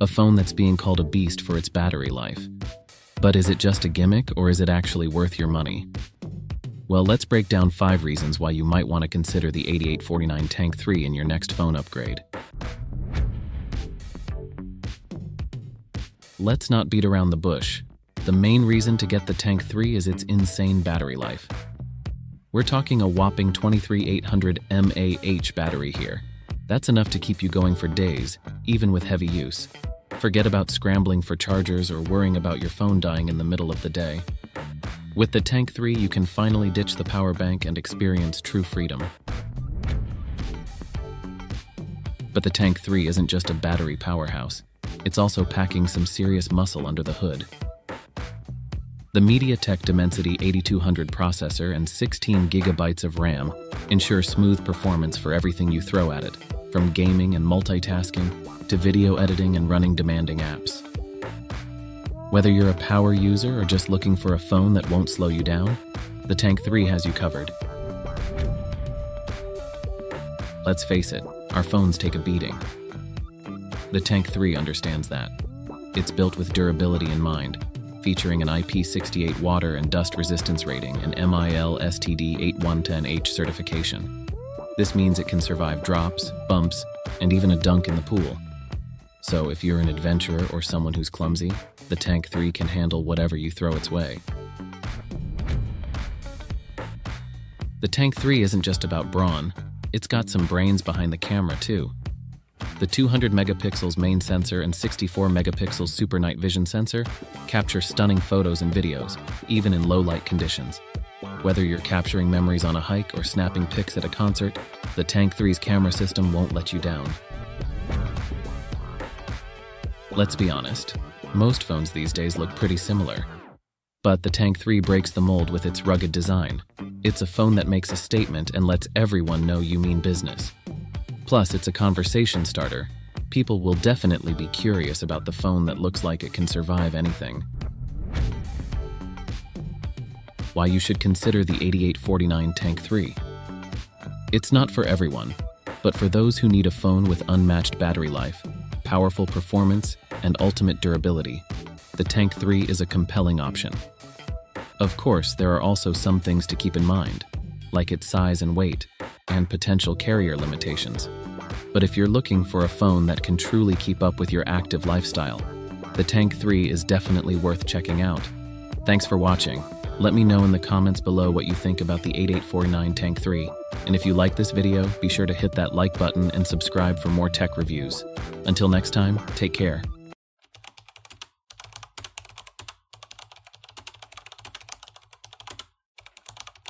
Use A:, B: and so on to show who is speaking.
A: a phone that's being called a beast for its battery life. But is it just a gimmick, or is it actually worth your money? Well, let's break down 5 reasons why you might want to consider the 8849 Tank 3 in your next phone upgrade. Let's not beat around the bush. The main reason to get the Tank 3 is its insane battery life. We're talking a whopping 23800 mAh battery here. That's enough to keep you going for days, even with heavy use. Forget about scrambling for chargers or worrying about your phone dying in the middle of the day. With the Tank 3, you can finally ditch the power bank and experience true freedom. But the Tank 3 isn't just a battery powerhouse. It's also packing some serious muscle under the hood. The MediaTek Dimensity 8200 processor and 16 GB of RAM ensure smooth performance for everything you throw at it, from gaming and multitasking to video editing and running demanding apps. Whether you're a power user or just looking for a phone that won't slow you down, the Tank 3 has you covered. Let's face it, our phones take a beating. The Tank 3 understands that. It's built with durability in mind, featuring an IP68 water and dust resistance rating and MIL STD 8110H certification. This means it can survive drops, bumps, and even a dunk in the pool. So if you're an adventurer or someone who's clumsy, the Tank 3 can handle whatever you throw its way. The Tank 3 isn't just about brawn, it's got some brains behind the camera too. The 200 megapixels main sensor and 64 megapixels super night vision sensor capture stunning photos and videos, even in low light conditions. Whether you're capturing memories on a hike or snapping pics at a concert, the Tank 3's camera system won't let you down. Let's be honest, most phones these days look pretty similar. But the Tank 3 breaks the mold with its rugged design. It's a phone that makes a statement and lets everyone know you mean business. Plus, it's a conversation starter. People will definitely be curious about the phone that looks like it can survive anything. Why you should consider the 8849 Tank 3. It's not for everyone, but for those who need a phone with unmatched battery life, powerful performance, and ultimate durability, the Tank 3 is a compelling option. Of course, there are also some things to keep in mind, like its size and weight, and potential carrier limitations. But if you're looking for a phone that can truly keep up with your active lifestyle, the Tank 3 is definitely worth checking out. Thanks for watching. Let me know in the comments below what you think about the 8849 Tank 3. And if you like this video, be sure to hit that like button and subscribe for more tech reviews. Until next time, take care.